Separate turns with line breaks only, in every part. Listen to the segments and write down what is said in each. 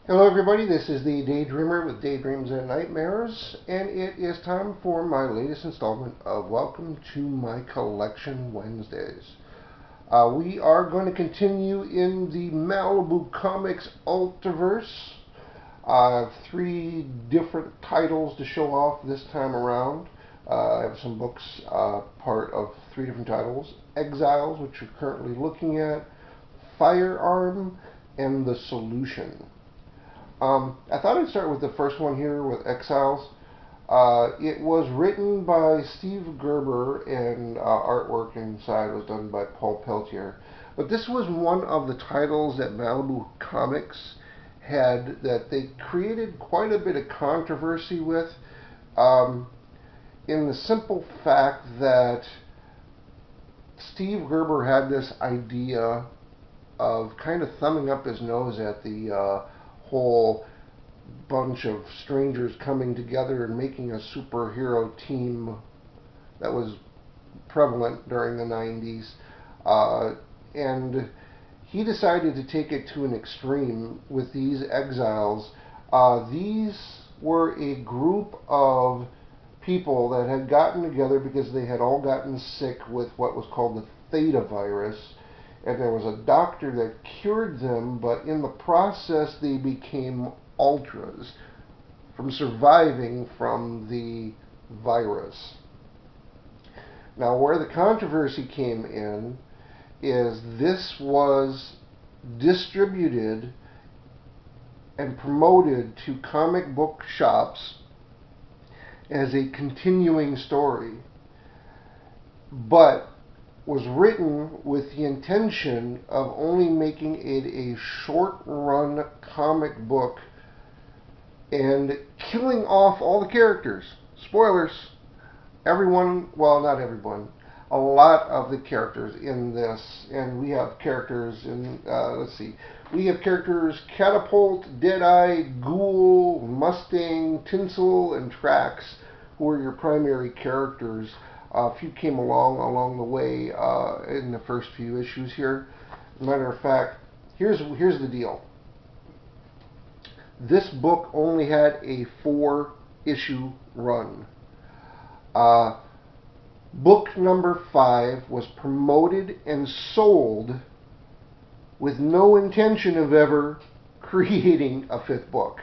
Hello everybody, this is the Daydreamer with Daydreams and Nightmares, and it is time for my latest installment of Welcome to My Collection Wednesdays. We are going to continue in the Malibu Comics Ultraverse. I have 3 different titles to show off this time around. I have some books part of 3 different titles. Exiles, which you're currently looking at, Firearm and The Solution. I thought I'd start with the first one here with Exiles. It was written by Steve Gerber and artwork inside was done by Paul Peltier. But this was one of the titles that Malibu Comics had that they created quite a bit of controversy with, in the simple fact that Steve Gerber had this idea of kind of thumbing up his nose at the whole bunch of strangers coming together and making a superhero team that was prevalent during the 90s. And he decided to take it to an extreme with these Exiles. These were a group of people that had gotten together because they had all gotten sick with what was called the Theta virus. And there was a doctor that cured them, but in the process they became ultras from surviving from the virus. Now, where the controversy came in is this was distributed and promoted to comic book shops as a continuing story, but was written with the intention of only making it a short-run comic book and killing off all the characters. Spoilers. Everyone, well, not everyone, a lot of the characters in this, and we have characters in, let's see, we have characters Catapult, Deadeye, Ghoul, Mustang, Tinsel, and Trax, who are your primary characters. A few came along the way in the first few issues here. Matter of fact, here's the deal. This book only had a 4-issue run. Book number 5 was promoted and sold with no intention of ever creating a 5th book.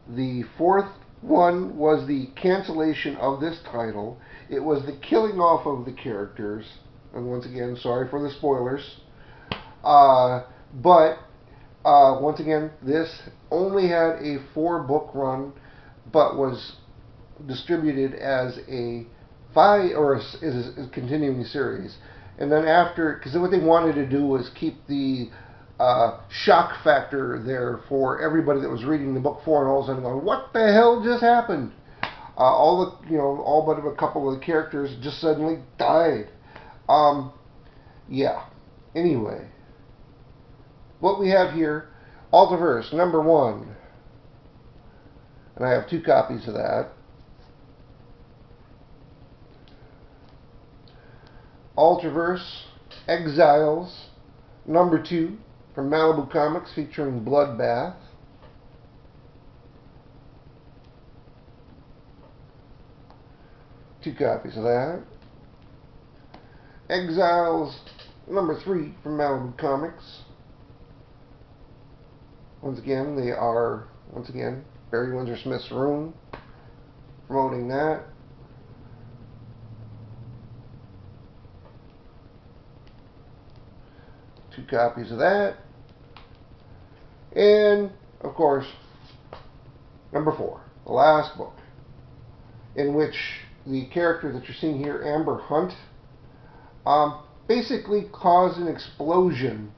The 4th one was the cancellation of this title. It was the killing off of the characters. And once again, sorry for the spoilers. But once again, this only had a 4-book run, but was distributed as a a continuing series. And then after, because what they wanted to do was keep the shock factor there for everybody that was reading the book 4 and all of a sudden going, what the hell just happened? All but a couple of the characters just suddenly died. Yeah. Anyway, what we have here, Ultraverse number 1, and I have 2 copies of that. Ultraverse Exiles number 2 from Malibu Comics, featuring Bloodbath. Two copies of that. Exiles number 3 from Malibu Comics. Once again, they are Barry Windsor Smith's Room, promoting that. Two copies of that. And, of course, number 4, the last book, in which the character that you're seeing here, Amber Hunt, basically caused an explosion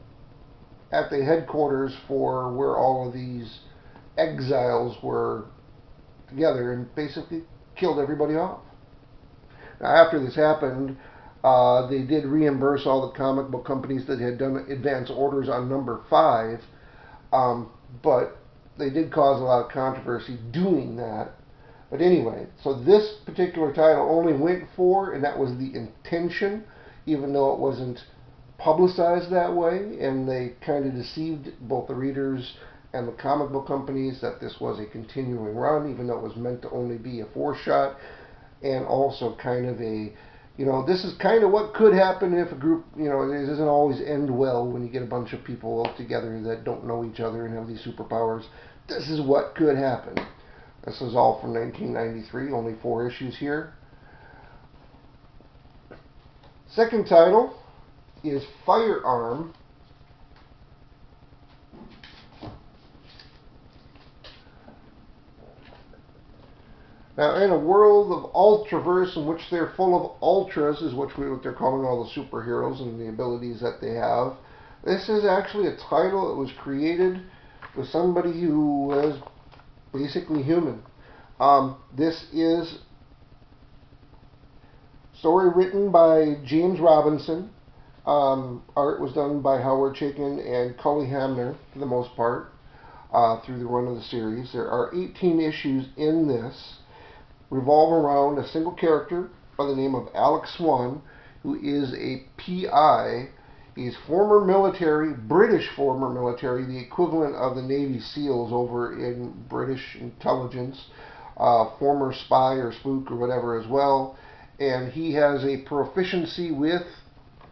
at the headquarters for where all of these exiles were together and basically killed everybody off. Now, after this happened, they did reimburse all the comic book companies that had done advance orders on number 5, but they did cause a lot of controversy doing that. But anyway, so this particular title only went 4, and that was the intention, even though it wasn't publicized that way, and they kind of deceived both the readers and the comic book companies that this was a continuing run, even though it was meant to only be a 4-shot, and also kind of a, this is kind of what could happen if a group, it doesn't always end well when you get a bunch of people together that don't know each other and have these superpowers. This is what could happen. This is all from 1993, only 4 issues here. Second title is Firearm. Now, in a world of Ultraverse in which they're full of ultras, is what they're calling all the superheroes and the abilities that they have, this is actually a title that was created with somebody who was basically human. This is story written by James Robinson. Art was done by Howard Chaykin and Cully Hamner for the most part through the run of the series. There are 18 issues in this, revolve around a single character by the name of Alex Swan, who is a PI. He's former military, British former military, the equivalent of the Navy SEALs over in British intelligence, former spy or spook or whatever as well. And he has a proficiency with,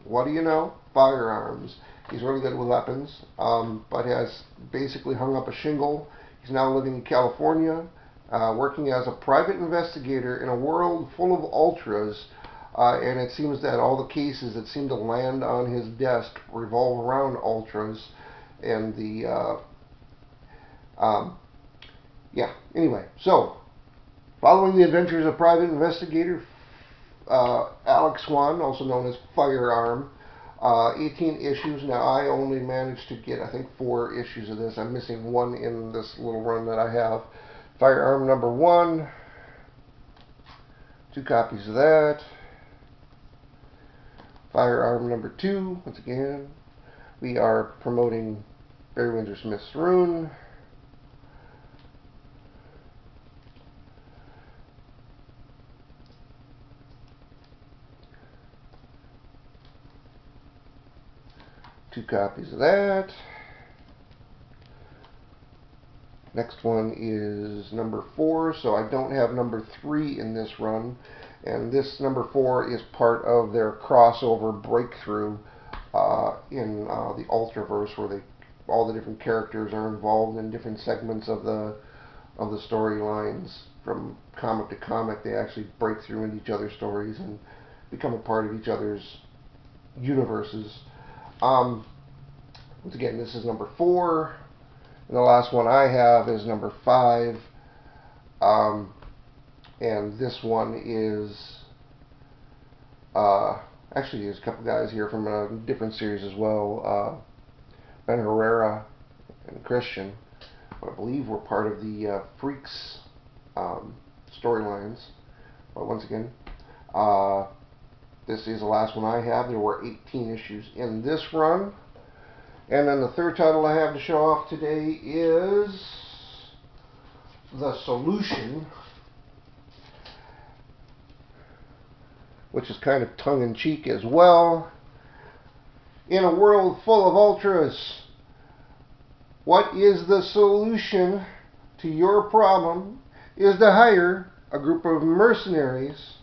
what do you know, firearms. He's really good with weapons, but has basically hung up a shingle. He's now living in California, working as a private investigator in a world full of ultras, and it seems that all the cases that seem to land on his desk revolve around ultras, and anyway, so following the adventures of private investigator Alex Swan, also known as Firearm, 18 issues. Now, I only managed to get, I think, 4 issues of this. I'm missing 1 in this little run that I have. Firearm number 1, 2 copies of that. Firearm number 2, once again, we are promoting Barry Windsor Smith's run. Two copies of that. Next one is number 4, so I don't have number 3 in this run. And this number 4 is part of their crossover breakthrough in the Ultraverse, where all the different characters are involved in different segments of the storylines. From comic to comic, they actually break through into each other's stories and become a part of each other's universes. Once again, this is number 4. And the last one I have is number 5. And this one is, actually there's a couple guys here from a different series as well. Ben Herrera and Christian, I believe were part of the Freaks storylines. But once again, this is the last one I have. There were 18 issues in this run. And then the third title I have to show off today is The Solution, which is kind of tongue-in-cheek as well. In a world full of ultras, what is the solution to your problem is to hire a group of mercenaries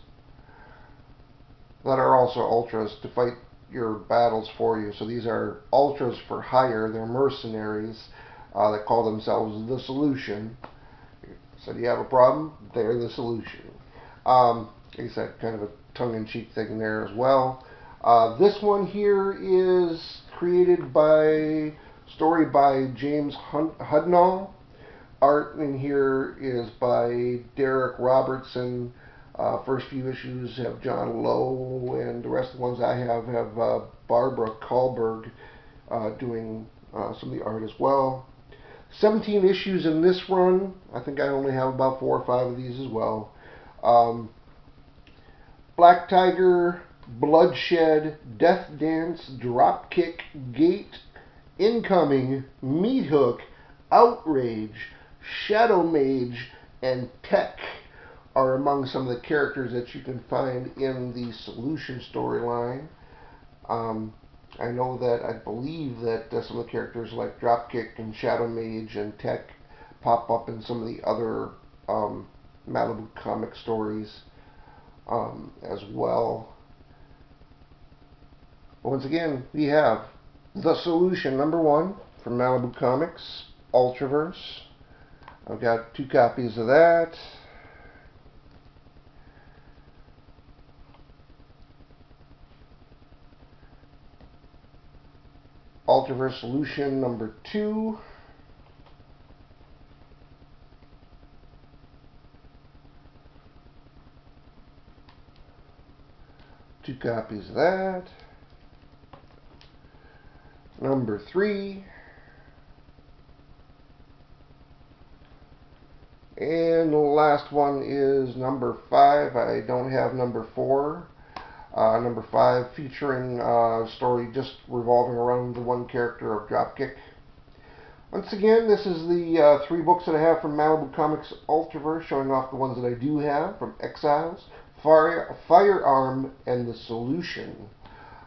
that are also ultras to fight your battles for you. So these are ultras for hire. They're mercenaries that call themselves the Solution. So do you have a problem? They're the solution. Like I said, kind of a tongue-in-cheek thing there as well. This one here is created story by James Hudnall. Art in here is by Derek Robertson. First few issues have John Lowe, and the rest of the ones I have Barbara Kahlberg doing some of the art as well. 17 issues in this run. I think I only have about 4 or 5 of these as well. Black Tiger, Bloodshed, Death Dance, Dropkick, Gate, Incoming, Meat Hook, Outrage, Shadow Mage, and Tech are among some of the characters that you can find in the Solution storyline. I know that I believe that some of the characters like Dropkick and Shadow Mage and Tech pop up in some of the other Malibu comic stories as well. But once again, we have The Solution #1 from Malibu Comics Ultraverse. I've got 2 copies of that. Ultraverse Solution #2. Two copies of that. #3. And the last one is #5. I don't have #4. #5 featuring a story just revolving around the one character of Dropkick. Once again, this is the 3 books that I have from Malibu Comics Ultraverse, showing off the ones that I do have from Exiles, Firearm and The Solution.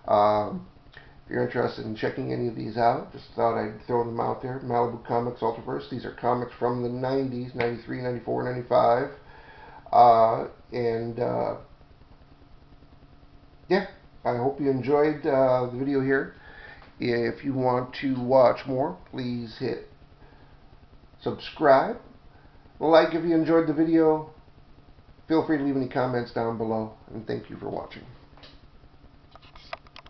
If you're interested in checking any of these out, just thought I'd throw them out there. Malibu Comics Ultraverse. These are comics from the 90s, 93, 94, 95. Yeah, I hope you enjoyed the video here. If you want to watch more, please hit subscribe. Like if you enjoyed the video. Feel free to leave any comments down below. And thank you for watching.